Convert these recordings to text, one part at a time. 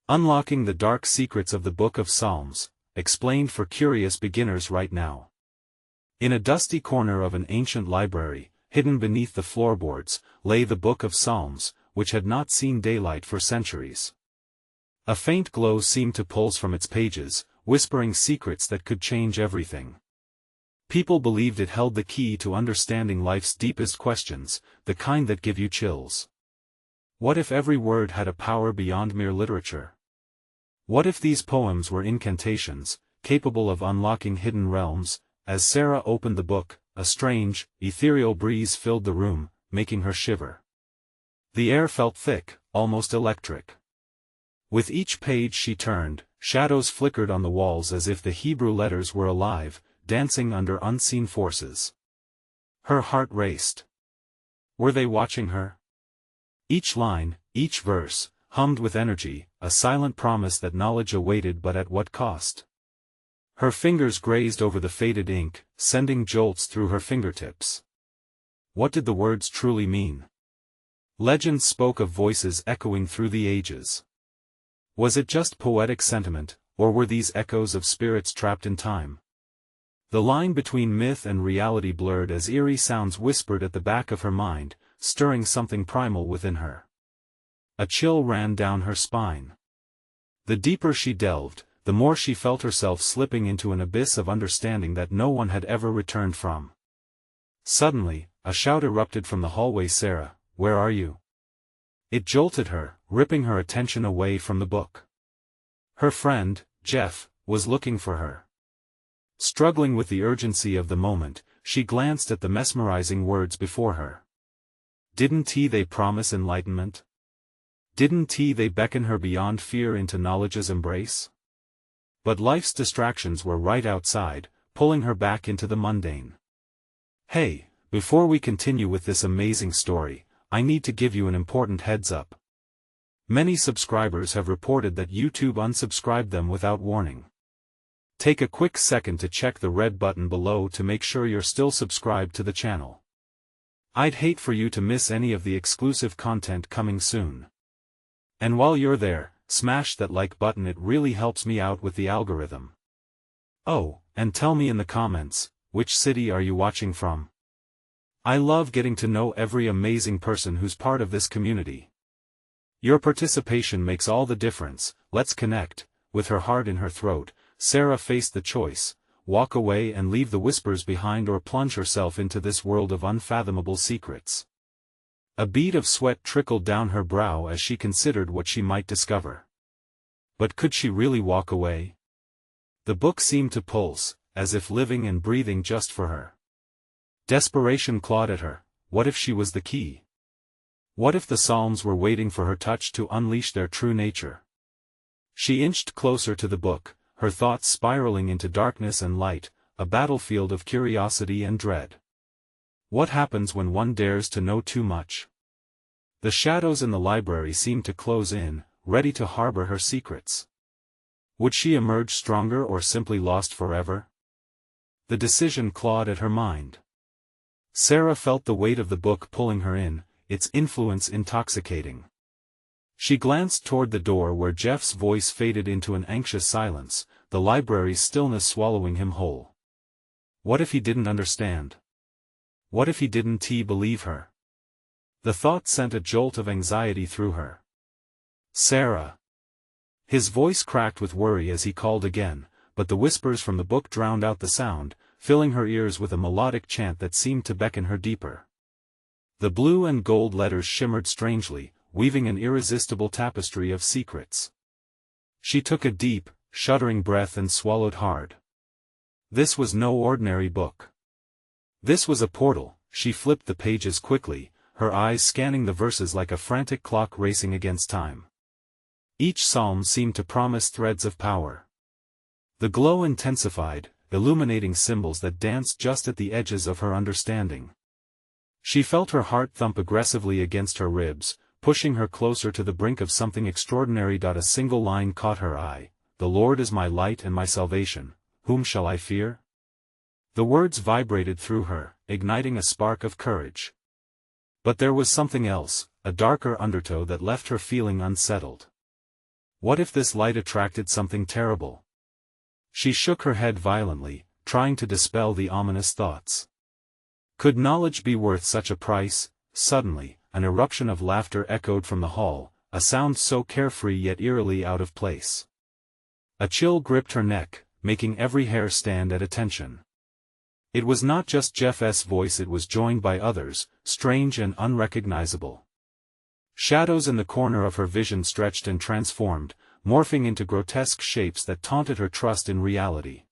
Unlocking the dark secrets of the Book of Psalms, explained for curious beginners right now. In a dusty corner of an ancient library, hidden beneath the floorboards, lay the Book of Psalms, which had not seen daylight for centuries. A faint glow seemed to pulse from its pages, whispering secrets that could change everything. People believed it held the key to understanding life's deepest questions, the kind that give you chills. What if every word had a power beyond mere literature? What if these poems were incantations, capable of unlocking hidden realms? As Sarah opened the book, a strange, ethereal breeze filled the room, making her shiver. The air felt thick, almost electric. With each page she turned, shadows flickered on the walls as if the Hebrew letters were alive, dancing under unseen forces. Her heart raced. Were they watching her? Each line, each verse, hummed with energy, a silent promise that knowledge awaited, but at what cost? Her fingers grazed over the faded ink, sending jolts through her fingertips. What did the words truly mean? Legends spoke of voices echoing through the ages. Was it just poetic sentiment, or were these echoes of spirits trapped in time? The line between myth and reality blurred as eerie sounds whispered at the back of her mind, stirring something primal within her. A chill ran down her spine. The deeper she delved, the more she felt herself slipping into an abyss of understanding that no one had ever returned from. Suddenly, a shout erupted from the hallway. "Sarah, where are you?" It jolted her, ripping her attention away from the book. Her friend, Jeff, was looking for her. Struggling with the urgency of the moment, she glanced at the mesmerizing words before her. Didn't they promise enlightenment? Didn't they beckon her beyond fear into knowledge's embrace? But life's distractions were right outside, pulling her back into the mundane. Hey, before we continue with this amazing story, I need to give you an important heads up. Many subscribers have reported that YouTube unsubscribed them without warning. Take a quick second to check the red button below to make sure you're still subscribed to the channel. I'd hate for you to miss any of the exclusive content coming soon. And while you're there, smash that like button, it really helps me out with the algorithm. Oh, and tell me in the comments, which city are you watching from? I love getting to know every amazing person who's part of this community. Your participation makes all the difference. Let's connect. With her heart in her throat, Sarah faced the choice: walk away and leave the whispers behind, or plunge herself into this world of unfathomable secrets. A bead of sweat trickled down her brow as she considered what she might discover. But could she really walk away? The book seemed to pulse, as if living and breathing just for her. Desperation clawed at her. What if she was the key? What if the Psalms were waiting for her touch to unleash their true nature? She inched closer to the book, her thoughts spiraling into darkness and light, a battlefield of curiosity and dread. What happens when one dares to know too much? The shadows in the library seemed to close in, ready to harbor her secrets. Would she emerge stronger or simply lost forever? The decision clawed at her mind. Sarah felt the weight of the book pulling her in, its influence intoxicating. She glanced toward the door where Jeff's voice faded into an anxious silence, the library's stillness swallowing him whole. What if he didn't understand? What if he didn't believe her? The thought sent a jolt of anxiety through her. Sarah. His voice cracked with worry as he called again, but the whispers from the book drowned out the sound, filling her ears with a melodic chant that seemed to beckon her deeper. The blue and gold letters shimmered strangely, weaving an irresistible tapestry of secrets. She took a deep, shuddering breath and swallowed hard. This was no ordinary book. This was a portal. She flipped the pages quickly, her eyes scanning the verses like a frantic clock racing against time. Each psalm seemed to promise threads of power. The glow intensified, illuminating symbols that danced just at the edges of her understanding. She felt her heart thump aggressively against her ribs, pushing her closer to the brink of something extraordinary. A single line caught her eye: "The Lord is my light and my salvation, whom shall I fear?" The words vibrated through her, igniting a spark of courage. But there was something else, a darker undertow that left her feeling unsettled. What if this light attracted something terrible? She shook her head violently, trying to dispel the ominous thoughts. Could knowledge be worth such a price? Suddenly, an eruption of laughter echoed from the hall, a sound so carefree yet eerily out of place. A chill gripped her neck, making every hair stand at attention. It was not just Jeff's voice, it was joined by others, strange and unrecognizable. Shadows in the corner of her vision stretched and transformed, morphing into grotesque shapes that taunted her trust in reality.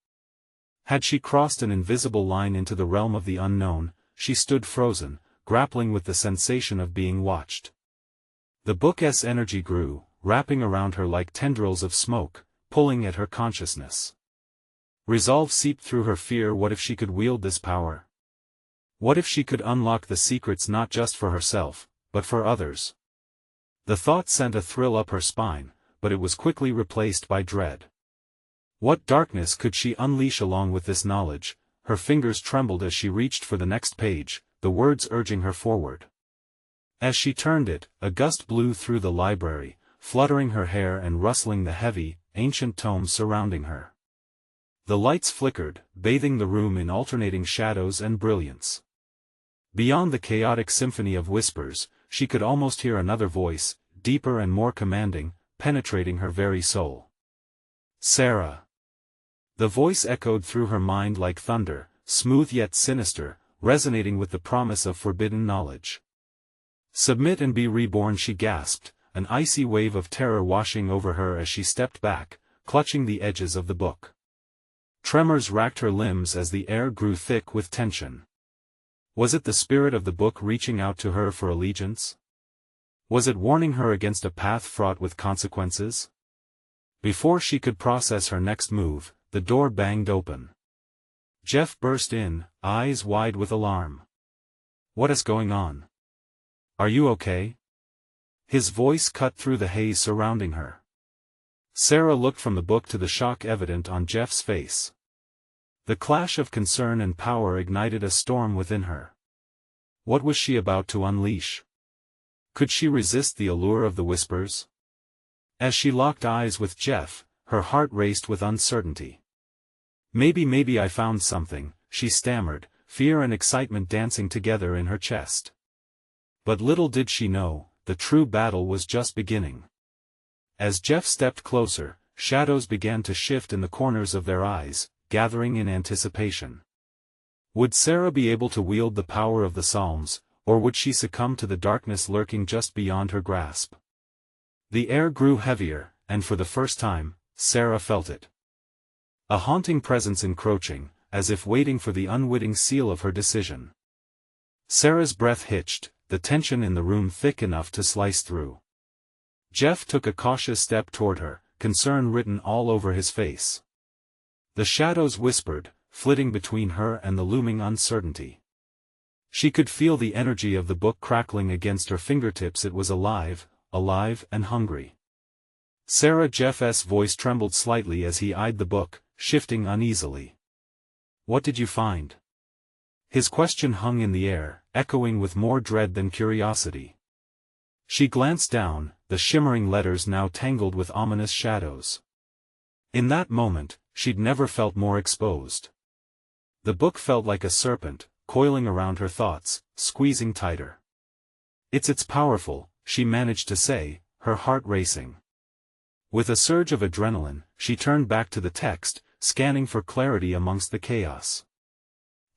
Had she crossed an invisible line into the realm of the unknown? She stood frozen, grappling with the sensation of being watched. The book's energy grew, wrapping around her like tendrils of smoke, pulling at her consciousness. Resolve seeped through her fear. What if she could wield this power? What if she could unlock the secrets not just for herself, but for others? The thought sent a thrill up her spine, but it was quickly replaced by dread. What darkness could she unleash along with this knowledge? Her fingers trembled as she reached for the next page, the words urging her forward. As she turned it, a gust blew through the library, fluttering her hair and rustling the heavy, ancient tomes surrounding her. The lights flickered, bathing the room in alternating shadows and brilliance. Beyond the chaotic symphony of whispers, she could almost hear another voice, deeper and more commanding, penetrating her very soul. Sarah. The voice echoed through her mind like thunder, smooth yet sinister, resonating with the promise of forbidden knowledge. Submit and be reborn, she gasped, an icy wave of terror washing over her as she stepped back, clutching the edges of the book. Tremors racked her limbs as the air grew thick with tension. Was it the spirit of the book reaching out to her for allegiance? Was it warning her against a path fraught with consequences? Before she could process her next move, the door banged open. Jeff burst in, eyes wide with alarm. What is going on? Are you okay? His voice cut through the haze surrounding her. Sarah looked from the book to the shock evident on Jeff's face. The clash of concern and power ignited a storm within her. What was she about to unleash? Could she resist the allure of the whispers? As she locked eyes with Jeff, her heart raced with uncertainty. Maybe I found something, she stammered, fear and excitement dancing together in her chest. But little did she know, the true battle was just beginning. As Jeff stepped closer, shadows began to shift in the corners of their eyes, gathering in anticipation. Would Sarah be able to wield the power of the Psalms, or would she succumb to the darkness lurking just beyond her grasp? The air grew heavier, and for the first time, Sarah felt it. A haunting presence encroaching, as if waiting for the unwitting seal of her decision. Sarah's breath hitched, the tension in the room thick enough to slice through. Jeff took a cautious step toward her, concern written all over his face. The shadows whispered, flitting between her and the looming uncertainty. She could feel the energy of the book crackling against her fingertips. It was alive and hungry. Sarah. Jeff's voice trembled slightly as he eyed the book, shifting uneasily. What did you find? His question hung in the air, echoing with more dread than curiosity. She glanced down, the shimmering letters now tangled with ominous shadows. In that moment, she'd never felt more exposed. The book felt like a serpent, coiling around her thoughts, squeezing tighter. It's powerful, she managed to say, her heart racing. With a surge of adrenaline, she turned back to the text, scanning for clarity amongst the chaos.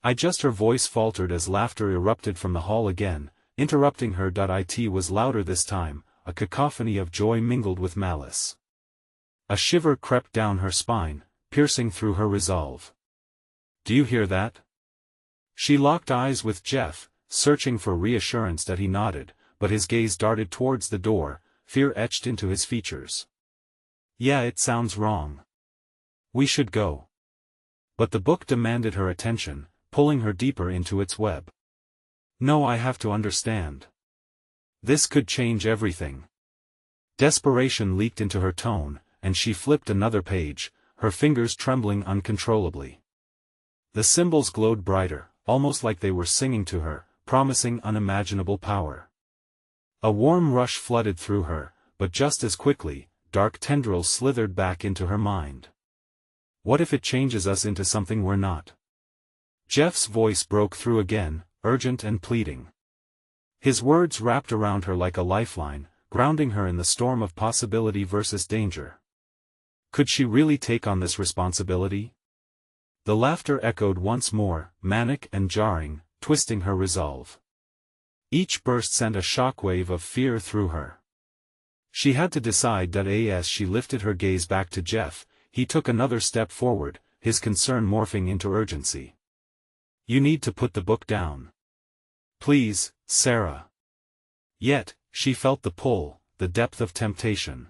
Her voice faltered as laughter erupted from the hall again, interrupting her. It was louder this time, a cacophony of joy mingled with malice. A shiver crept down her spine, piercing through her resolve. Do you hear that? She locked eyes with Jeff, searching for reassurance. That he nodded, but his gaze darted towards the door, fear etched into his features. Yeah, it sounds wrong. We should go. But the book demanded her attention, pulling her deeper into its web. No, I have to understand. This could change everything. Desperation leaked into her tone, and she flipped another page, her fingers trembling uncontrollably. The symbols glowed brighter, almost like they were singing to her, promising unimaginable power. A warm rush flooded through her, but just as quickly, dark tendrils slithered back into her mind. What if it changes us into something we're not? Jeff's voice broke through again, urgent and pleading. His words wrapped around her like a lifeline, grounding her in the storm of possibility versus danger. Could she really take on this responsibility? The laughter echoed once more, manic and jarring, twisting her resolve. Each burst sent a shockwave of fear through her. She had to decide that as she lifted her gaze back to Jeff, he took another step forward, his concern morphing into urgency. You need to put the book down. Please, Sarah. Yet, she felt the pull, the depth of temptation.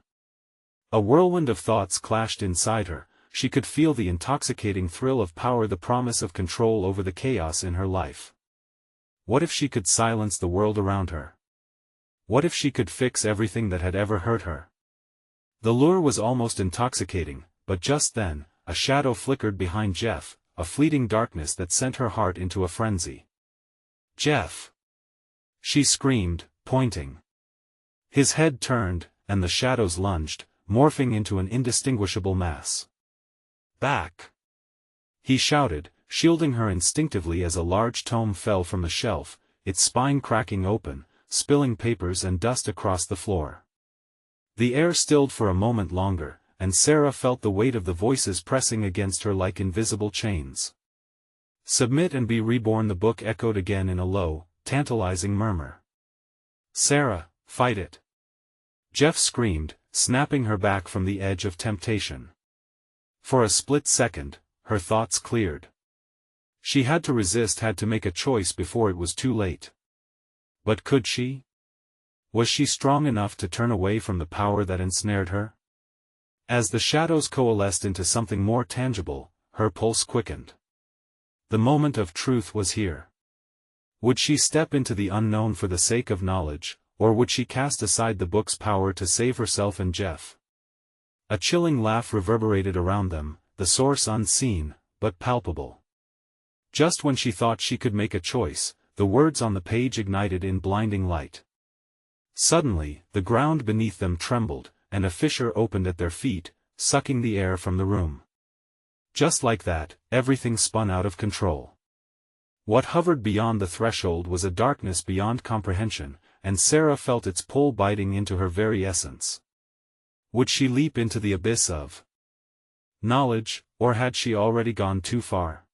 A whirlwind of thoughts clashed inside her. She could feel the intoxicating thrill of power, the promise of control over the chaos in her life. What if she could silence the world around her? What if she could fix everything that had ever hurt her? The lure was almost intoxicating, but just then, a shadow flickered behind Jeff, a fleeting darkness that sent her heart into a frenzy. Jeff! She screamed, pointing. His head turned, and the shadows lunged, morphing into an indistinguishable mass. Back! He shouted, shielding her instinctively as a large tome fell from the shelf, its spine cracking open, spilling papers and dust across the floor. The air stilled for a moment longer, and Sarah felt the weight of the voices pressing against her like invisible chains. Submit and be reborn, the book echoed again in a low, tantalizing murmur. Sarah, fight it! Jeff screamed, snapping her back from the edge of temptation. For a split second, her thoughts cleared. She had to resist, had to make a choice before it was too late. But could she? Was she strong enough to turn away from the power that ensnared her? As the shadows coalesced into something more tangible, her pulse quickened. The moment of truth was here. Would she step into the unknown for the sake of knowledge, or would she cast aside the book's power to save herself and Jeff? A chilling laugh reverberated around them, the source unseen, but palpable. Just when she thought she could make a choice, the words on the page ignited in blinding light. Suddenly, the ground beneath them trembled, and a fissure opened at their feet, sucking the air from the room. Just like that, everything spun out of control. What hovered beyond the threshold was a darkness beyond comprehension, and Sarah felt its pull biting into her very essence. Would she leap into the abyss of knowledge, or had she already gone too far?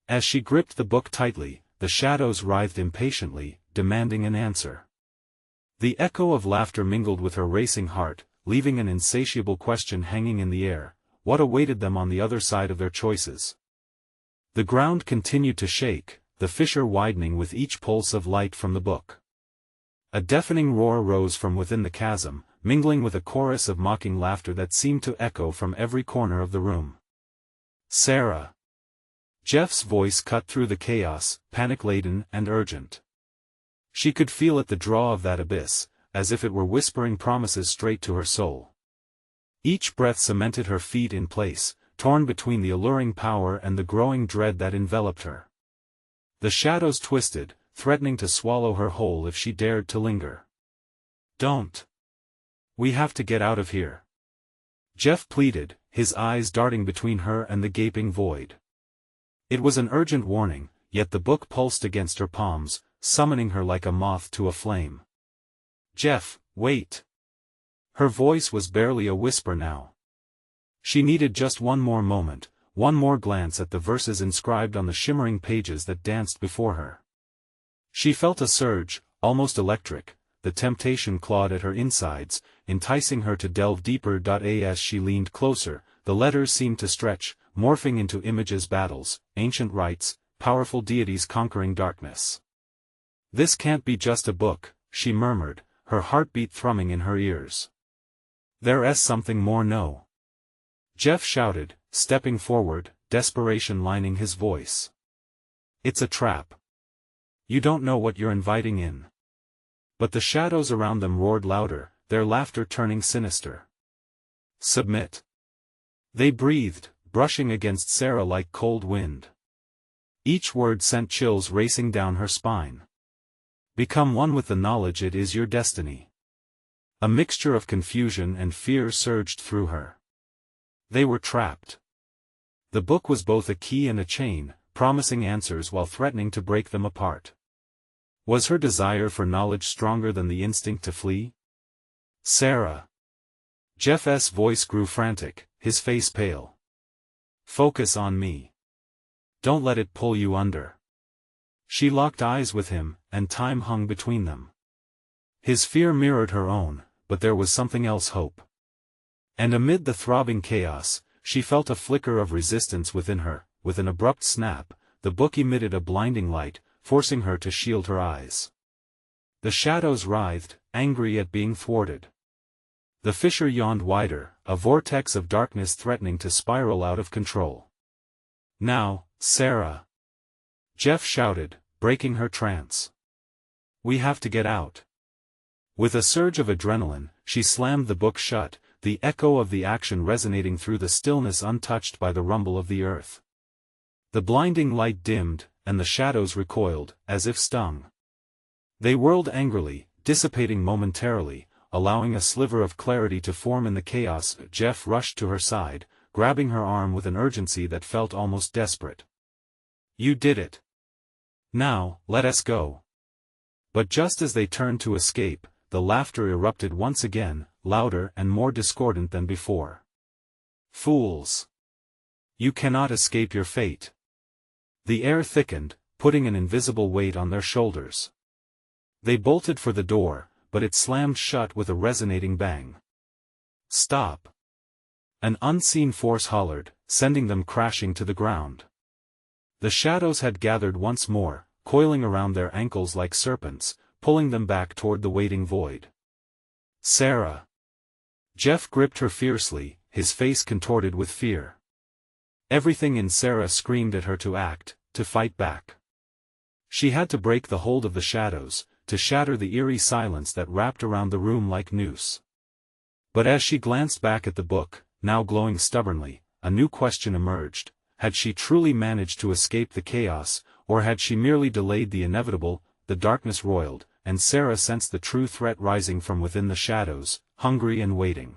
As she gripped the book tightly, the shadows writhed impatiently, demanding an answer. The echo of laughter mingled with her racing heart, leaving an insatiable question hanging in the air: what awaited them on the other side of their choices? The ground continued to shake, the fissure widening with each pulse of light from the book. A deafening roar rose from within the chasm, mingling with a chorus of mocking laughter that seemed to echo from every corner of the room. Sarah! Jeff's voice cut through the chaos, panic-laden and urgent. She could feel it, the draw of that abyss, as if it were whispering promises straight to her soul. Each breath cemented her feet in place, torn between the alluring power and the growing dread that enveloped her. The shadows twisted, threatening to swallow her whole if she dared to linger. Don't! We have to get out of here. Jeff pleaded, his eyes darting between her and the gaping void. It was an urgent warning, yet the book pulsed against her palms, summoning her like a moth to a flame. Jeff, wait! Her voice was barely a whisper now. She needed just one more moment, one more glance at the verses inscribed on the shimmering pages that danced before her. She felt a surge, almost electric, the temptation clawed at her insides, enticing her to delve deeper. As she leaned closer, the letters seemed to stretch, morphing into images, battles, ancient rites, powerful deities conquering darkness. This can't be just a book, she murmured, her heartbeat thrumming in her ears. There's something more. No. Jeff shouted, stepping forward, desperation lining his voice. It's a trap. You don't know what you're inviting in. But the shadows around them roared louder, their laughter turning sinister. Submit. They breathed, brushing against Sarah like cold wind. Each word sent chills racing down her spine. Become one with the knowledge it is your destiny. A mixture of confusion and fear surged through her. They were trapped. The book was both a key and a chain, promising answers while threatening to break them apart. Was her desire for knowledge stronger than the instinct to flee? Sarah. Jeff's voice grew frantic, his face pale. Focus on me. Don't let it pull you under. She locked eyes with him, and time hung between them. His fear mirrored her own, but there was something else: hope. And amid the throbbing chaos, she felt a flicker of resistance within her. With an abrupt snap, the book emitted a blinding light, forcing her to shield her eyes. The shadows writhed, angry at being thwarted. The fissure yawned wider, a vortex of darkness threatening to spiral out of control. Now, Sarah! Jeff shouted, breaking her trance. We have to get out. With a surge of adrenaline, she slammed the book shut, the echo of the action resonating through the stillness untouched by the rumble of the earth. The blinding light dimmed, and the shadows recoiled, as if stung. They whirled angrily, dissipating momentarily, allowing a sliver of clarity to form in the chaos. Jeff rushed to her side, grabbing her arm with an urgency that felt almost desperate. You did it. Now, let us go. But just as they turned to escape, the laughter erupted once again, louder and more discordant than before. Fools! You cannot escape your fate. The air thickened, putting an invisible weight on their shoulders. They bolted for the door, but it slammed shut with a resonating bang. Stop! An unseen force hollered, sending them crashing to the ground. The shadows had gathered once more, coiling around their ankles like serpents, pulling them back toward the waiting void. Sarah! Jeff gripped her fiercely, his face contorted with fear. Everything in Sarah screamed at her to act, to fight back. She had to break the hold of the shadows, to shatter the eerie silence that wrapped around the room like noose. But as she glanced back at the book, now glowing stubbornly, a new question emerged: had she truly managed to escape the chaos, or had she merely delayed the inevitable? The darkness roiled, and Sarah sensed the true threat rising from within the shadows, hungry and waiting.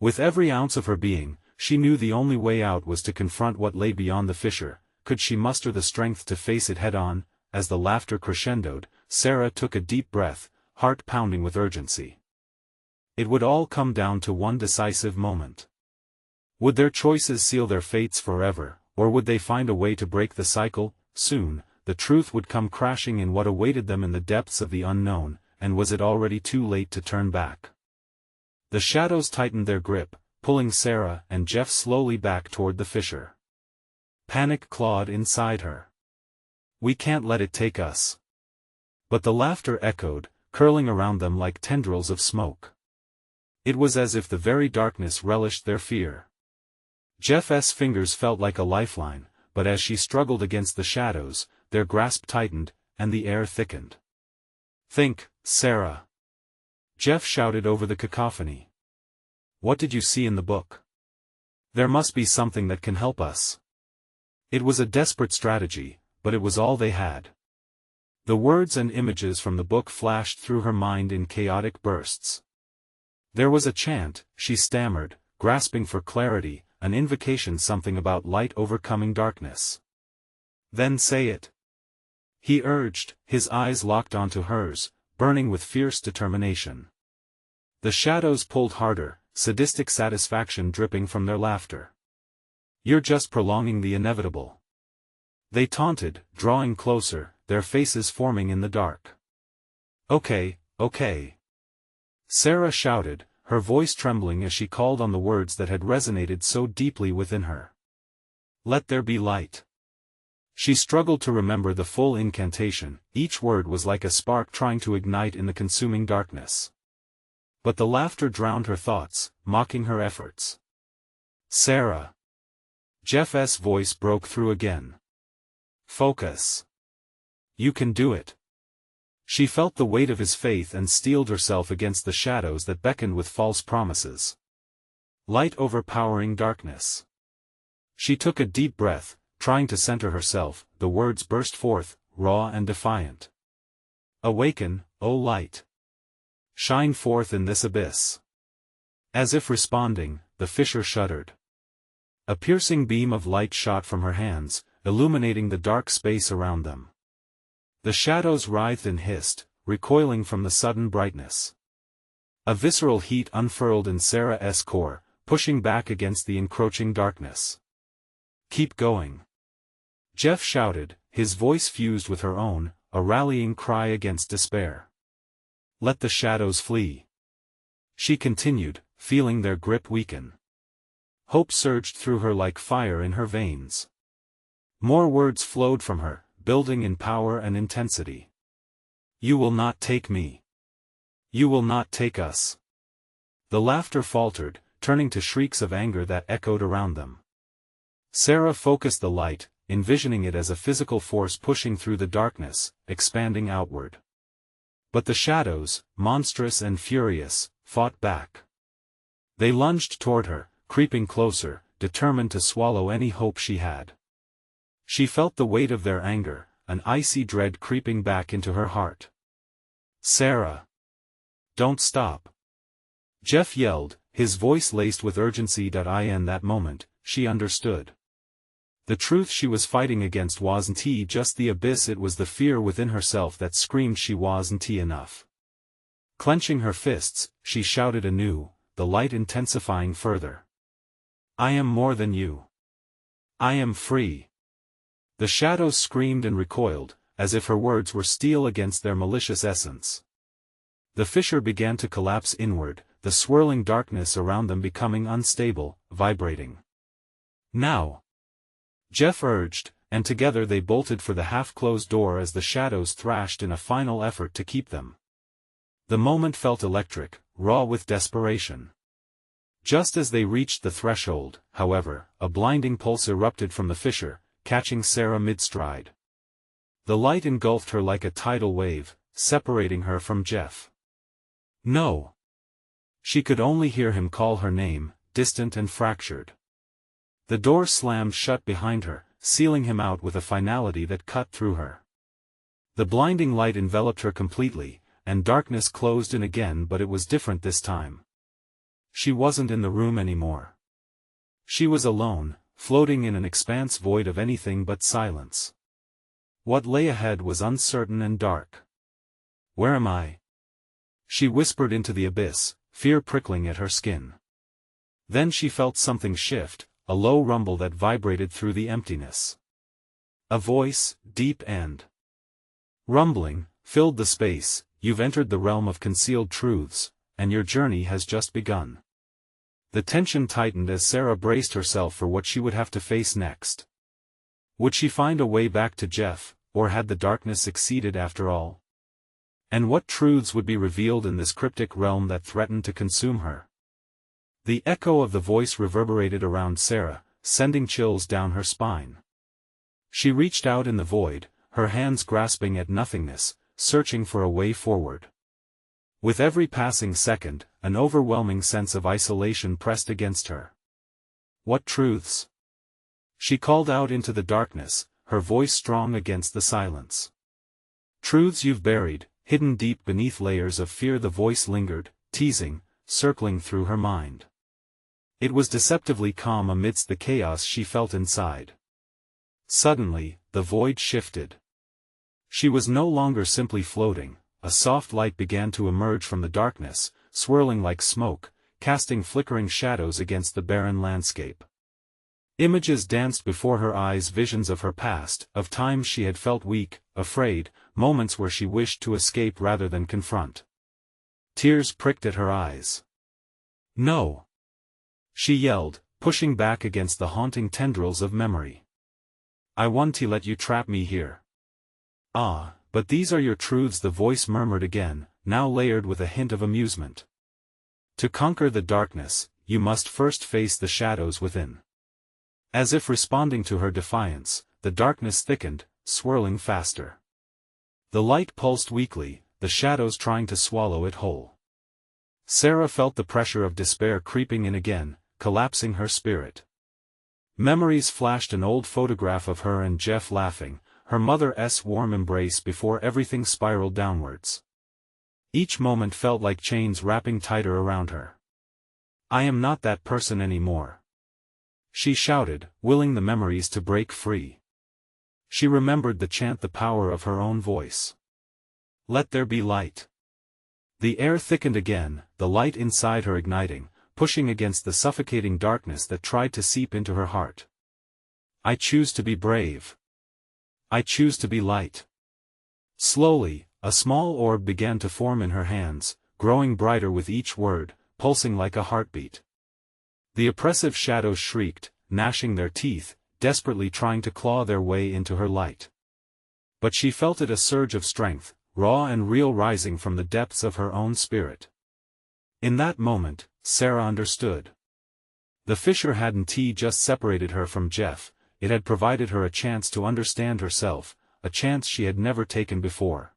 With every ounce of her being, she knew the only way out was to confront what lay beyond the fissure. Could she muster the strength to face it head-on? As the laughter crescendoed, Sarah took a deep breath, heart pounding with urgency. It would all come down to one decisive moment. Would their choices seal their fates forever, or would they find a way to break the cycle? Soon, the truth would come crashing in what awaited them in the depths of the unknown, and was it already too late to turn back? The shadows tightened their grip, pulling Sarah and Jeff slowly back toward the fissure. Panic clawed inside her. We can't let it take us. But the laughter echoed, curling around them like tendrils of smoke. It was as if the very darkness relished their fear. Jeff's fingers felt like a lifeline, but as she struggled against the shadows, their grasp tightened, and the air thickened. Think, Sarah! Jeff shouted over the cacophony. What did you see in the book? There must be something that can help us. It was a desperate strategy, but it was all they had. The words and images from the book flashed through her mind in chaotic bursts. There was a chant, she stammered, grasping for clarity, an invocation, something about light overcoming darkness. Then say it. He urged, his eyes locked onto hers, burning with fierce determination. The shadows pulled harder, sadistic satisfaction dripping from their laughter. You're just prolonging the inevitable. They taunted, drawing closer, their faces forming in the dark. Okay, okay. Sarah shouted, her voice trembling as she called on the words that had resonated so deeply within her. Let there be light. She struggled to remember the full incantation, each word was like a spark trying to ignite in the consuming darkness. But the laughter drowned her thoughts, mocking her efforts. Sarah! Jeff's voice broke through again. Focus. You can do it. She felt the weight of his faith and steeled herself against the shadows that beckoned with false promises. Light overpowering darkness. She took a deep breath, trying to center herself. The words burst forth, raw and defiant. Awaken, O light. shine forth in this abyss. As if responding, the fissure shuddered. A piercing beam of light shot from her hands, illuminating the dark space around them. The shadows writhed and hissed, recoiling from the sudden brightness. A visceral heat unfurled in Sarah's core, pushing back against the encroaching darkness. "Keep going," Jeff shouted, his voice fused with her own, a rallying cry against despair. "Let the shadows flee," she continued, feeling their grip weaken. Hope surged through her like fire in her veins. More words flowed from her, building in power and intensity. "You will not take me. You will not take us." The laughter faltered, turning to shrieks of anger that echoed around them. Sarah focused the light, envisioning it as a physical force pushing through the darkness, expanding outward. But the shadows, monstrous and furious, fought back. They lunged toward her, creeping closer, determined to swallow any hope she had. She felt the weight of their anger, an icy dread creeping back into her heart. "Sarah! Don't stop!" Jeff yelled, his voice laced with urgency. In that moment, she understood. The truth she was fighting against wasn't just the abyss, it was the fear within herself that screamed she wasn't enough. Clenching her fists, she shouted anew, the light intensifying further. "I am more than you. I am free." The shadows screamed and recoiled, as if her words were steel against their malicious essence. The fissure began to collapse inward, the swirling darkness around them becoming unstable, vibrating. "Now!" Jeff urged, and together they bolted for the half-closed door as the shadows thrashed in a final effort to keep them. The moment felt electric, raw with desperation. Just as they reached the threshold, however, a blinding pulse erupted from the fissure, catching Sarah mid-stride. The light engulfed her like a tidal wave, separating her from Jeff. "No!" She could only hear him call her name, distant and fractured. The door slammed shut behind her, sealing him out with a finality that cut through her. The blinding light enveloped her completely, and darkness closed in again, but it was different this time. She wasn't in the room anymore. She was alone, floating in an expanse void of anything but silence. What lay ahead was uncertain and dark. "Where am I?" she whispered into the abyss, fear prickling at her skin. Then she felt something shift, a low rumble that vibrated through the emptiness. A voice, deep and rumbling, filled the space. "You've entered the realm of concealed truths, and your journey has just begun." The tension tightened as Sarah braced herself for what she would have to face next. Would she find a way back to Jeff, or had the darkness succeeded after all? And what truths would be revealed in this cryptic realm that threatened to consume her? The echo of the voice reverberated around Sarah, sending chills down her spine. She reached out in the void, her hands grasping at nothingness, searching for a way forward. With every passing second, an overwhelming sense of isolation pressed against her. "What truths?" She called out into the darkness, her voice strong against the silence. "Truths you've buried, hidden deep beneath layers of fear." The voice lingered, teasing, circling through her mind. It was deceptively calm amidst the chaos she felt inside. Suddenly, the void shifted. She was no longer simply floating. A soft light began to emerge from the darkness, swirling like smoke, casting flickering shadows against the barren landscape. Images danced before her eyes, visions of her past, of times she had felt weak, afraid, moments where she wished to escape rather than confront. Tears pricked at her eyes. "No!" she yelled, pushing back against the haunting tendrils of memory. "I want to let you trap me here." "Ah, but these are your truths," the voice murmured again, now layered with a hint of amusement. "To conquer the darkness, you must first face the shadows within." As if responding to her defiance, the darkness thickened, swirling faster. The light pulsed weakly, the shadows trying to swallow it whole. Sarah felt the pressure of despair creeping in again, collapsing her spirit. Memories flashed, an old photograph of her and Jeff laughing, her mother's warm embrace before everything spiraled downwards. Each moment felt like chains wrapping tighter around her. "I am not that person anymore," she shouted, willing the memories to break free. She remembered the chant, the power of her own voice. "Let there be light." The air thickened again, the light inside her igniting, pushing against the suffocating darkness that tried to seep into her heart. "I choose to be brave. I choose to be light." Slowly, a small orb began to form in her hands, growing brighter with each word, pulsing like a heartbeat. The oppressive shadows shrieked, gnashing their teeth, desperately trying to claw their way into her light. But she felt it, a surge of strength, raw and real, rising from the depths of her own spirit. In that moment, Sarah understood. The fissure hadn't just separated her from Jeff, it had provided her a chance to understand herself, a chance she had never taken before.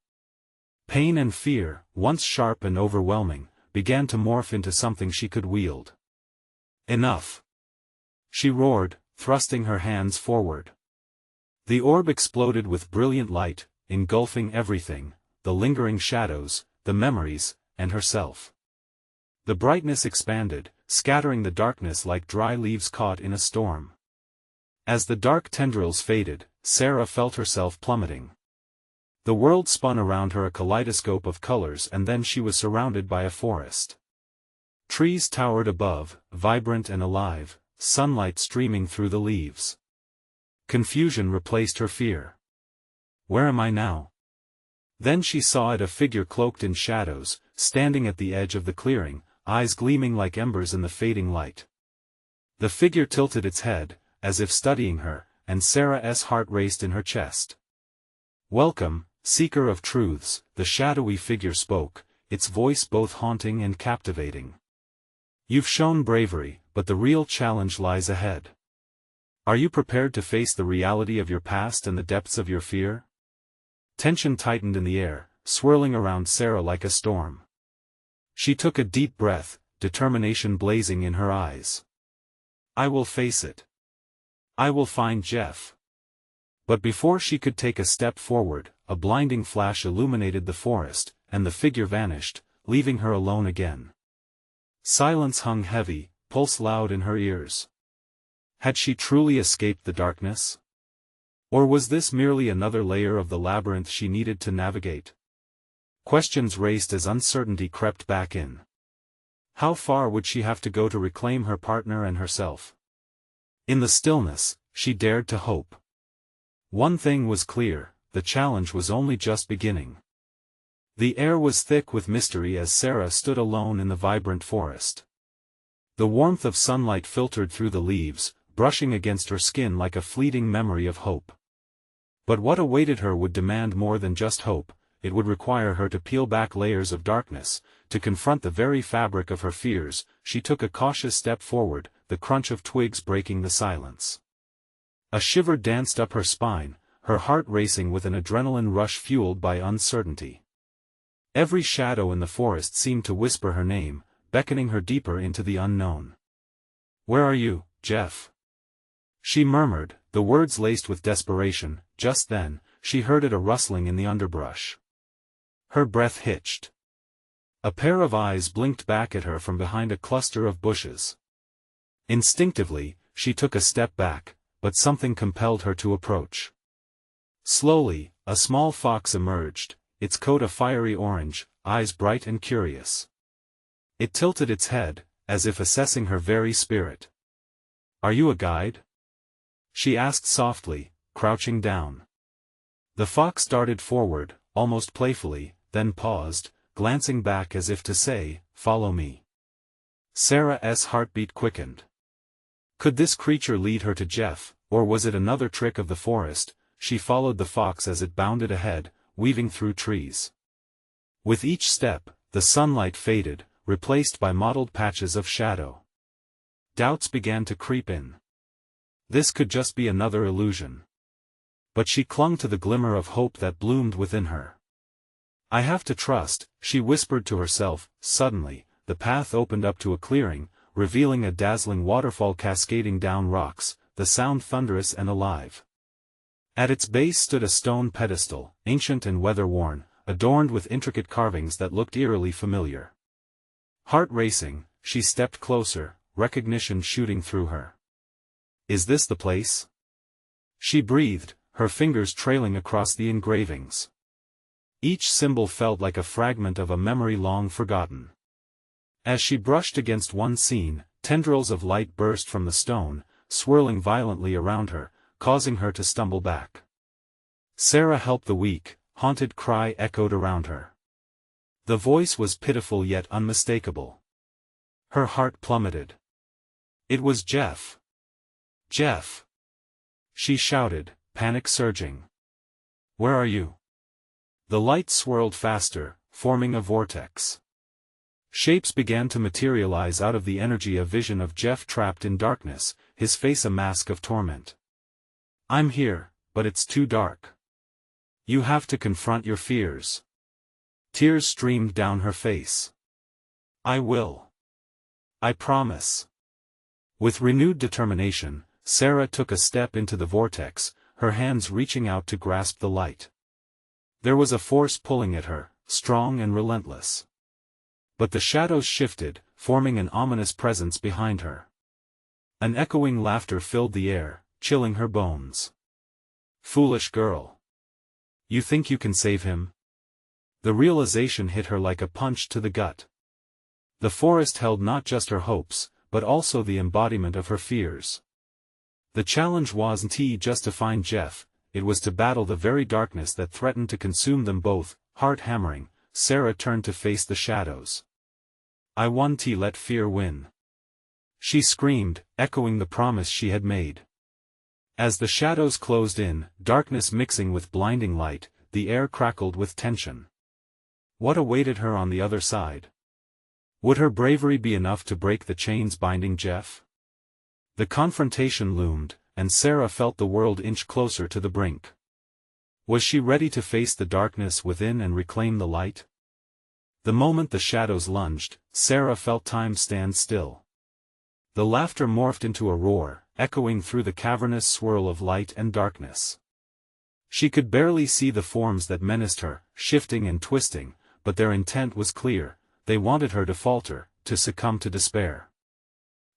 Pain and fear, once sharp and overwhelming, began to morph into something she could wield. "Enough!" she roared, thrusting her hands forward. The orb exploded with brilliant light, engulfing everything, the lingering shadows, the memories, and herself. The brightness expanded, scattering the darkness like dry leaves caught in a storm. As the dark tendrils faded, Sarah felt herself plummeting. The world spun around her, a kaleidoscope of colors, and then she was surrounded by a forest. Trees towered above, vibrant and alive, sunlight streaming through the leaves. Confusion replaced her fear. "Where am I now?" Then she saw it, a figure cloaked in shadows, standing at the edge of the clearing, eyes gleaming like embers in the fading light. The figure tilted its head, as if studying her, and Sarah's heart raced in her chest. "Welcome, seeker of truths," the shadowy figure spoke, its voice both haunting and captivating. "You've shown bravery, but the real challenge lies ahead. Are you prepared to face the reality of your past and the depths of your fear?" Tension tightened in the air, swirling around Sarah like a storm. She took a deep breath, determination blazing in her eyes. "I will face it. I will find Jeff." But before she could take a step forward, a blinding flash illuminated the forest, and the figure vanished, leaving her alone again. Silence hung heavy, pulse loud in her ears. Had she truly escaped the darkness? Or was this merely another layer of the labyrinth she needed to navigate? Questions raced as uncertainty crept back in. How far would she have to go to reclaim her partner and herself? In the stillness, she dared to hope. One thing was clear, the challenge was only just beginning. The air was thick with mystery as Sarah stood alone in the vibrant forest. The warmth of sunlight filtered through the leaves, brushing against her skin like a fleeting memory of hope. But what awaited her would demand more than just hope, it would require her to peel back layers of darkness, to confront the very fabric of her fears. She took a cautious step forward, the crunch of twigs breaking the silence. A shiver danced up her spine, her heart racing with an adrenaline rush fueled by uncertainty. Every shadow in the forest seemed to whisper her name, beckoning her deeper into the unknown. "Where are you, Jeff?" she murmured, the words laced with desperation. Just then, she heard a rustling in the underbrush. Her breath hitched. A pair of eyes blinked back at her from behind a cluster of bushes. Instinctively, she took a step back, but something compelled her to approach. Slowly, a small fox emerged, its coat a fiery orange, eyes bright and curious. It tilted its head, as if assessing her very spirit. "Are you a guide?" she asked softly, crouching down. The fox darted forward, almost playfully, then paused, glancing back as if to say, "Follow me." Sarah's heartbeat quickened. Could this creature lead her to Jeff, or was it another trick of the forest? She followed the fox as it bounded ahead, weaving through trees. With each step, the sunlight faded, replaced by mottled patches of shadow. Doubts began to creep in. This could just be another illusion. But she clung to the glimmer of hope that bloomed within her. "I have to trust," she whispered to herself. Suddenly, the path opened up to a clearing, revealing a dazzling waterfall cascading down rocks, the sound thunderous and alive. At its base stood a stone pedestal, ancient and weather-worn, adorned with intricate carvings that looked eerily familiar. Heart racing, she stepped closer, recognition shooting through her. "Is this the place?" she breathed, her fingers trailing across the engravings. Each symbol felt like a fragment of a memory long forgotten. As she brushed against one scene, tendrils of light burst from the stone, swirling violently around her, causing her to stumble back. "Sarah, help!" the weak, haunted cry echoed around her. The voice was pitiful yet unmistakable. Her heart plummeted. It was Jeff. "Jeff!" she shouted, panic surging. "Where are you?" The light swirled faster, forming a vortex. Shapes began to materialize out of the energy, a vision of Jeff trapped in darkness, his face a mask of torment. "I'm here, but it's too dark. You have to confront your fears." Tears streamed down her face. "I will. I promise." With renewed determination, Sarah took a step into the vortex, her hands reaching out to grasp the light. There was a force pulling at her, strong and relentless. But the shadows shifted, forming an ominous presence behind her. An echoing laughter filled the air, chilling her bones. "Foolish girl. You think you can save him?" The realization hit her like a punch to the gut. The forest held not just her hopes, but also the embodiment of her fears. The challenge wasn't just to find Jeff, it was to battle the very darkness that threatened to consume them both. Heart hammering, Sarah turned to face the shadows. "I won't let fear win," she screamed, echoing the promise she had made. As the shadows closed in, darkness mixing with blinding light, the air crackled with tension. What awaited her on the other side? Would her bravery be enough to break the chains binding Jeff? The confrontation loomed, and Sarah felt the world inch closer to the brink. Was she ready to face the darkness within and reclaim the light? The moment the shadows lunged, Sarah felt time stand still. The laughter morphed into a roar, echoing through the cavernous swirl of light and darkness. She could barely see the forms that menaced her, shifting and twisting, but their intent was clear: they wanted her to falter, to succumb to despair.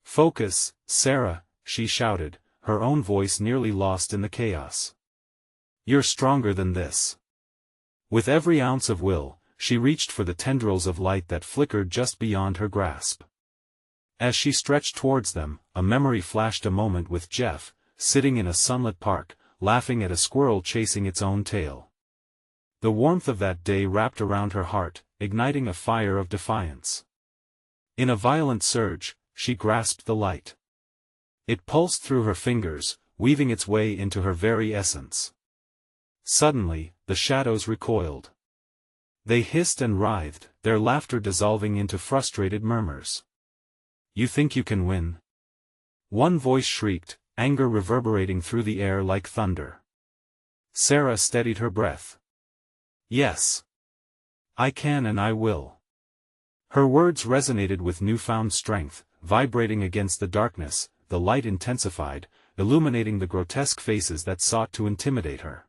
"Focus, Sarah," she shouted, her own voice nearly lost in the chaos. "You're stronger than this." With every ounce of will, she reached for the tendrils of light that flickered just beyond her grasp. As she stretched towards them, a memory flashed: a moment with Jeff, sitting in a sunlit park, laughing at a squirrel chasing its own tail. The warmth of that day wrapped around her heart, igniting a fire of defiance. In a violent surge, she grasped the light. It pulsed through her fingers, weaving its way into her very essence. Suddenly, the shadows recoiled. They hissed and writhed, their laughter dissolving into frustrated murmurs. "You think you can win?" one voice shrieked, anger reverberating through the air like thunder. Sarah steadied her breath. "Yes. I can and I will." Her words resonated with newfound strength, vibrating against the darkness. The light intensified, illuminating the grotesque faces that sought to intimidate her.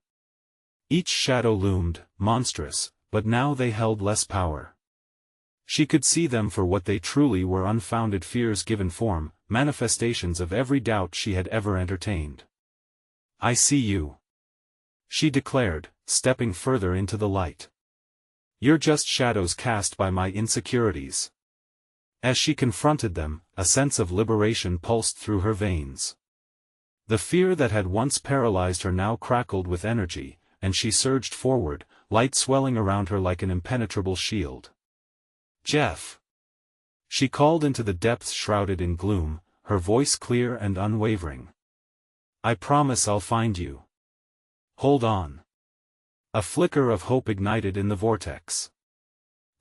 Each shadow loomed, monstrous, but now they held less power. She could see them for what they truly were: unfounded fears given form, manifestations of every doubt she had ever entertained. "I see you," she declared, stepping further into the light. "You're just shadows cast by my insecurities." As she confronted them, a sense of liberation pulsed through her veins. The fear that had once paralyzed her now crackled with energy, and she surged forward, light swelling around her like an impenetrable shield. "Jeff!" she called into the depths shrouded in gloom, her voice clear and unwavering. "I promise I'll find you. Hold on." A flicker of hope ignited in the vortex.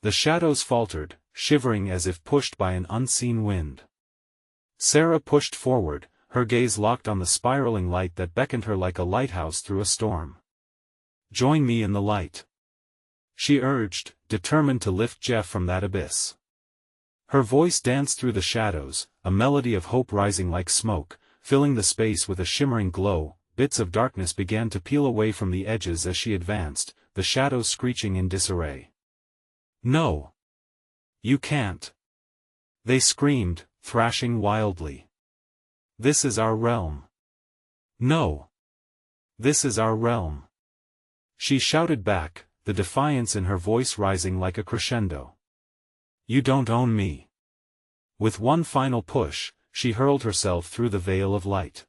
The shadows faltered, shivering as if pushed by an unseen wind. Sarah pushed forward, her gaze locked on the spiraling light that beckoned her like a lighthouse through a storm. "Join me in the light," she urged, determined to lift Jeff from that abyss. Her voice danced through the shadows, a melody of hope rising like smoke, filling the space with a shimmering glow. Bits of darkness began to peel away from the edges as she advanced, the shadows screeching in disarray. "No! You can't!" they screamed, thrashing wildly. "This is our realm." "No! This is our realm!" she shouted back, the defiance in her voice rising like a crescendo. "You don't own me." With one final push, she hurled herself through the veil of light.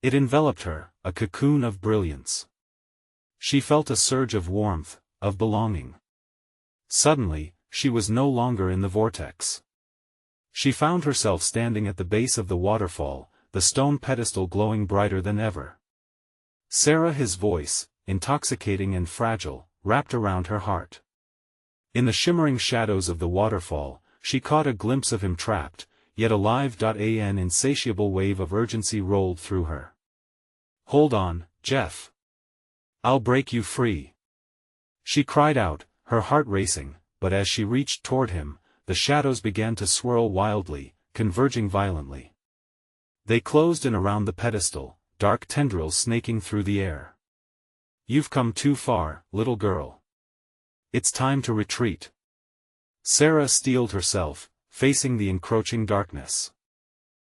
It enveloped her, a cocoon of brilliance. She felt a surge of warmth, of belonging. Suddenly, she was no longer in the vortex. She found herself standing at the base of the waterfall, the stone pedestal glowing brighter than ever. Sarah, his voice, intoxicating and fragile, wrapped around her heart. In the shimmering shadows of the waterfall, she caught a glimpse of him trapped, yet alive. An insatiable wave of urgency rolled through her. "Hold on, Jeff. I'll break you free," she cried out, her heart racing, but as she reached toward him, the shadows began to swirl wildly, converging violently. They closed in around the pedestal, dark tendrils snaking through the air. "You've come too far, little girl. It's time to retreat." Sarah steeled herself, facing the encroaching darkness.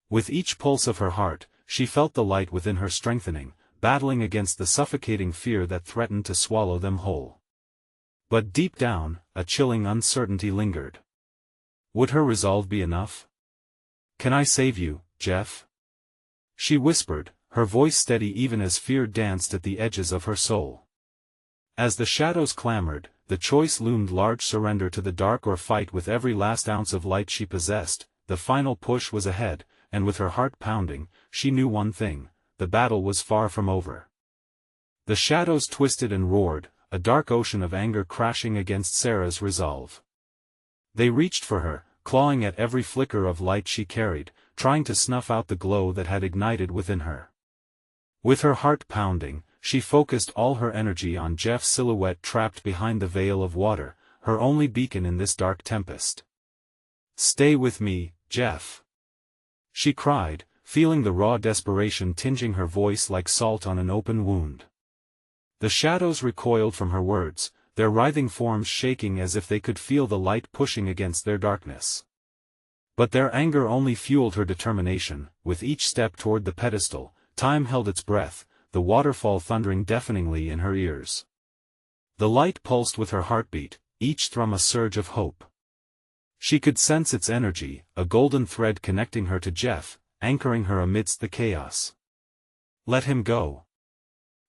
With each pulse of her heart, she felt the light within her strengthening, battling against the suffocating fear that threatened to swallow them whole. But deep down, a chilling uncertainty lingered. Would her resolve be enough? "Can I save you, Jeff?" she whispered, her voice steady even as fear danced at the edges of her soul. As the shadows clamored, the choice loomed large: surrender to the dark or fight with every last ounce of light she possessed. The final push was ahead, and with her heart pounding, she knew one thing: the battle was far from over. The shadows twisted and roared, a dark ocean of anger crashing against Sarah's resolve. They reached for her, clawing at every flicker of light she carried, trying to snuff out the glow that had ignited within her. With her heart pounding, she focused all her energy on Jeff's silhouette trapped behind the veil of water, her only beacon in this dark tempest. "Stay with me, Jeff," she cried, feeling the raw desperation tinging her voice like salt on an open wound. The shadows recoiled from her words, their writhing forms shaking as if they could feel the light pushing against their darkness. But their anger only fueled her determination. With each step toward the pedestal, time held its breath, the waterfall thundering deafeningly in her ears. The light pulsed with her heartbeat, each thrum a surge of hope. She could sense its energy, a golden thread connecting her to Jeff, anchoring her amidst the chaos. "Let him go,"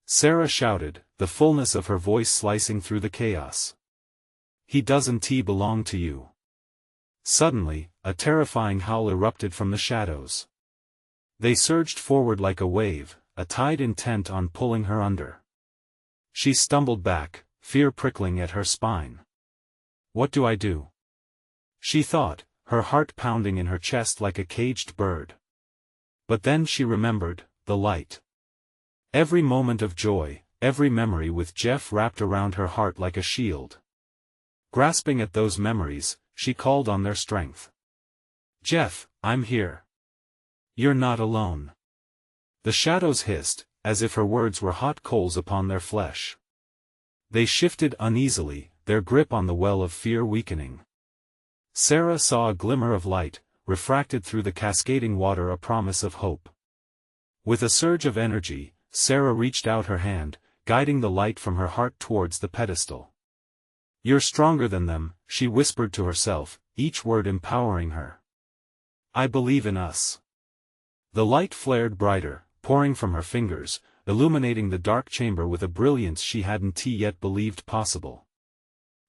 Sarah shouted, the fullness of her voice slicing through the chaos. "He doesn't belong to you." Suddenly, a terrifying howl erupted from the shadows. They surged forward like a wave, a tide intent on pulling her under. She stumbled back, fear prickling at her spine. "What do I do?" she thought, her heart pounding in her chest like a caged bird. But then she remembered, the light. Every moment of joy, every memory with Jeff wrapped around her heart like a shield. Grasping at those memories, she called on their strength. "Jeff, I'm here. You're not alone." The shadows hissed, as if her words were hot coals upon their flesh. They shifted uneasily, their grip on the well of fear weakening. Sarah saw a glimmer of light, refracted through the cascading water, a promise of hope. With a surge of energy, Sarah reached out her hand, guiding the light from her heart towards the pedestal. "You're stronger than them," she whispered to herself, each word empowering her. "I believe in us." The light flared brighter, pouring from her fingers, illuminating the dark chamber with a brilliance she hadn't yet believed possible.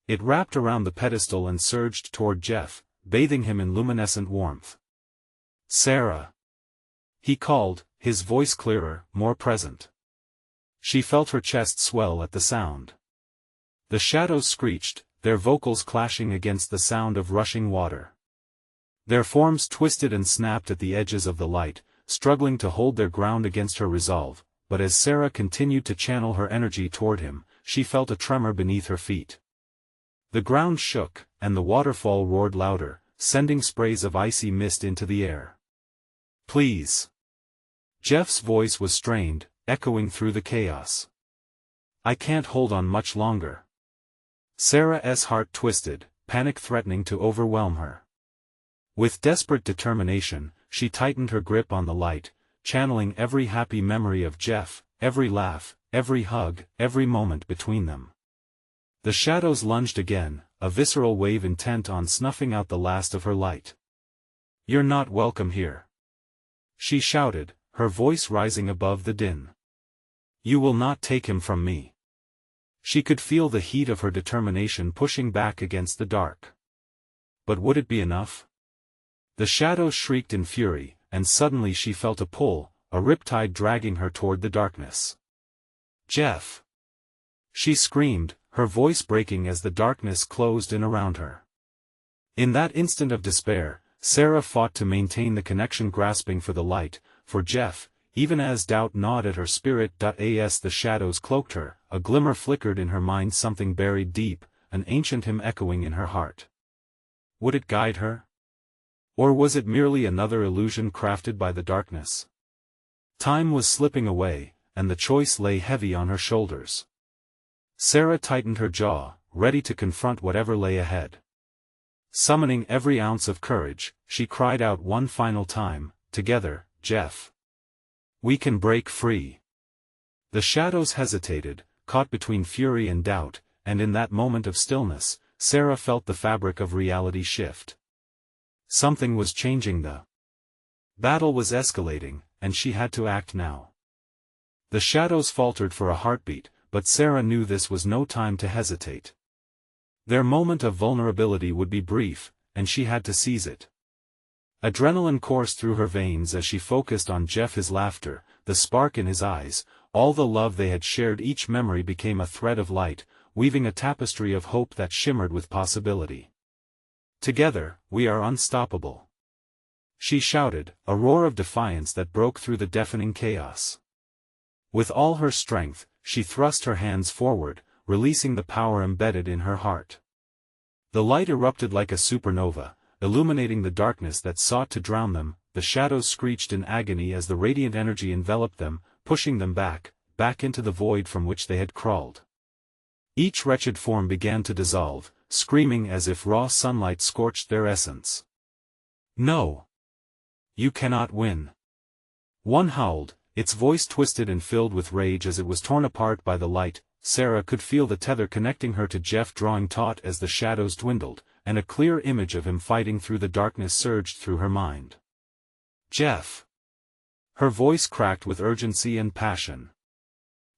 It wrapped around the pedestal and surged toward Jeff, bathing him in luminescent warmth. "Sarah!" he called, his voice clearer, more present. She felt her chest swell at the sound. The shadows screeched, their vocals clashing against the sound of rushing water. Their forms twisted and snapped at the edges of the light, struggling to hold their ground against her resolve, but as Sarah continued to channel her energy toward him, she felt a tremor beneath her feet. The ground shook, and the waterfall roared louder, sending sprays of icy mist into the air. "Please." Jeff's voice was strained, echoing through the chaos. I can't hold on much longer. Sarah's heart twisted, panic threatening to overwhelm her. With desperate determination, she tightened her grip on the light, channeling every happy memory of Jeff, every laugh, every hug, every moment between them. The shadows lunged again, a visceral wave intent on snuffing out the last of her light. "You're not welcome here," she shouted, her voice rising above the din. "You will not take him from me." She could feel the heat of her determination pushing back against the dark. But would it be enough? The shadows shrieked in fury, and suddenly she felt a pull, a riptide dragging her toward the darkness. "Jeff!" she screamed, her voice breaking as the darkness closed in around her. In that instant of despair, Sarah fought to maintain the connection, grasping for the light, for Jeff, even as doubt gnawed at her spirit. As the shadows cloaked her, a glimmer flickered in her mind, something buried deep, an ancient hymn echoing in her heart. Would it guide her? Or was it merely another illusion crafted by the darkness? Time was slipping away, and the choice lay heavy on her shoulders. Sarah tightened her jaw, ready to confront whatever lay ahead. Summoning every ounce of courage, she cried out one final time, "Together, Jeff. We can break free." The shadows hesitated, caught between fury and doubt, and in that moment of stillness, Sarah felt the fabric of reality shift. Something was changing. The battle was escalating, and she had to act now. The shadows faltered for a heartbeat, but Sarah knew this was no time to hesitate. Their moment of vulnerability would be brief, and she had to seize it. Adrenaline coursed through her veins as she focused on Jeff, his laughter, the spark in his eyes, all the love they had shared. Each memory became a thread of light, weaving a tapestry of hope that shimmered with possibility. "Together, we are unstoppable," she shouted, a roar of defiance that broke through the deafening chaos. With all her strength, she thrust her hands forward, releasing the power embedded in her heart. The light erupted like a supernova, illuminating the darkness that sought to drown them. The shadows screeched in agony as the radiant energy enveloped them, pushing them back into the void from which they had crawled. Each wretched form began to dissolve, screaming as if raw sunlight scorched their essence. "No! You cannot win!" One howled, its voice twisted and filled with rage as it was torn apart by the light. Sarah could feel the tether connecting her to Jeff drawing taut as the shadows dwindled, and a clear image of him fighting through the darkness surged through her mind. "Jeff!" Her voice cracked with urgency and passion.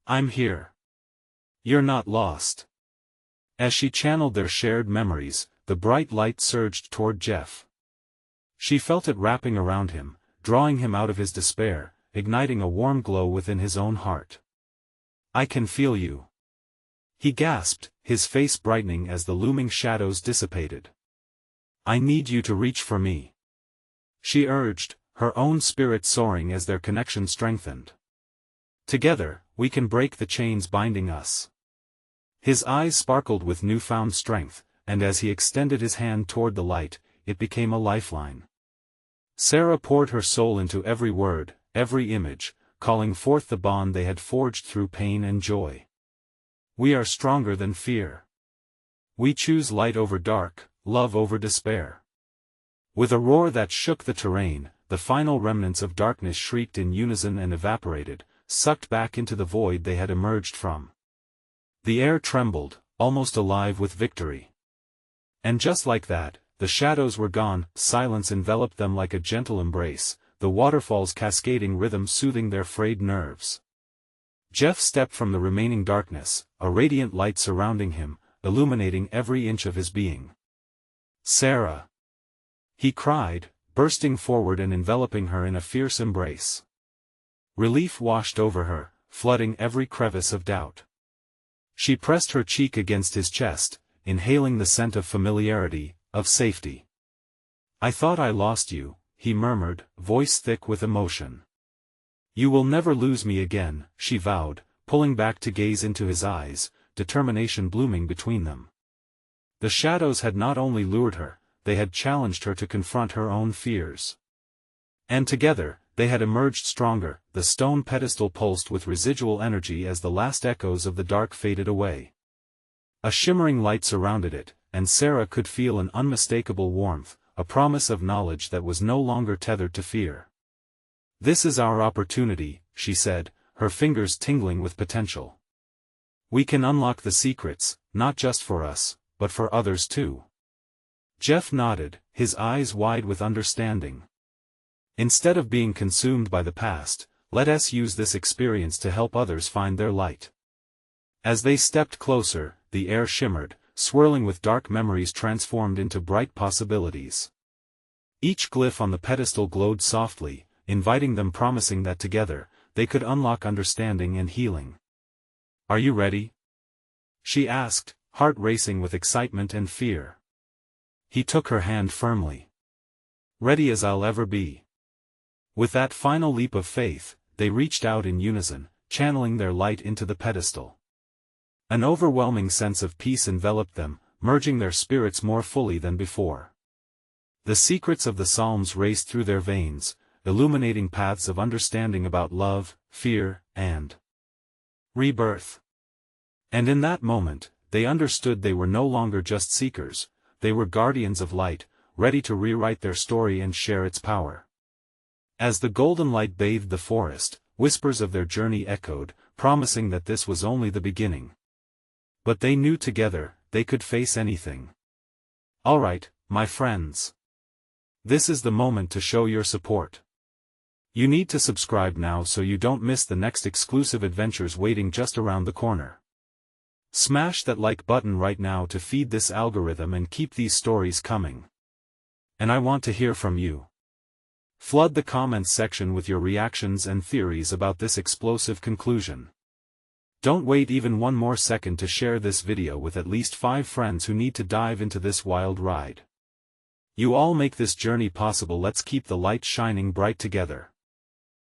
"I'm here. You're not lost." As she channeled their shared memories, the bright light surged toward Jeff. She felt it wrapping around him, drawing him out of his despair, igniting a warm glow within his own heart. "I can feel you," he gasped, his face brightening as the looming shadows dissipated. "I need you to reach for me," she urged, her own spirit soaring as their connection strengthened. "Together, we can break the chains binding us." His eyes sparkled with newfound strength, and as he extended his hand toward the light, it became a lifeline. Sarah poured her soul into every word, every image, calling forth the bond they had forged through pain and joy. "We are stronger than fear. We choose light over dark, love over despair." With a roar that shook the terrain, the final remnants of darkness shrieked in unison and evaporated, sucked back into the void they had emerged from. The air trembled, almost alive with victory. And just like that, the shadows were gone. Silence enveloped them like a gentle embrace, the waterfall's cascading rhythm soothing their frayed nerves. Jeff stepped from the remaining darkness, a radiant light surrounding him, illuminating every inch of his being. "Sarah!" he cried, bursting forward and enveloping her in a fierce embrace. Relief washed over her, flooding every crevice of doubt. She pressed her cheek against his chest, inhaling the scent of familiarity, of safety. "I thought I lost you," he murmured, voice thick with emotion. "You will never lose me again," she vowed, pulling back to gaze into his eyes, determination blooming between them. The shadows had not only lured her, they had challenged her to confront her own fears. And together, they had emerged stronger. The stone pedestal pulsed with residual energy as the last echoes of the dark faded away. A shimmering light surrounded it, and Sarah could feel an unmistakable warmth, a promise of knowledge that was no longer tethered to fear. "This is our opportunity," she said, her fingers tingling with potential. "We can unlock the secrets, not just for us, but for others too." Jeff nodded, his eyes wide with understanding. "Instead of being consumed by the past, let us use this experience to help others find their light." As they stepped closer, the air shimmered, swirling with dark memories transformed into bright possibilities. Each glyph on the pedestal glowed softly, inviting them, promising that together, they could unlock understanding and healing. "Are you ready?" she asked, heart racing with excitement and fear. He took her hand firmly. "Ready as I'll ever be." With that final leap of faith, they reached out in unison, channeling their light into the pedestal. An overwhelming sense of peace enveloped them, merging their spirits more fully than before. The secrets of the Psalms raced through their veins, illuminating paths of understanding about love, fear, and rebirth. And in that moment, they understood they were no longer just seekers, they were guardians of light, ready to rewrite their story and share its power. As the golden light bathed the forest, whispers of their journey echoed, promising that this was only the beginning. But they knew together, they could face anything. "All right, my friends. This is the moment to show your support. You need to subscribe now so you don't miss the next exclusive adventures waiting just around the corner. Smash that like button right now to feed this algorithm and keep these stories coming. And I want to hear from you. Flood the comments section with your reactions and theories about this explosive conclusion. Don't wait even one more second to share this video with at least 5 friends who need to dive into this wild ride. You all make this journey possible. Let's keep the light shining bright together.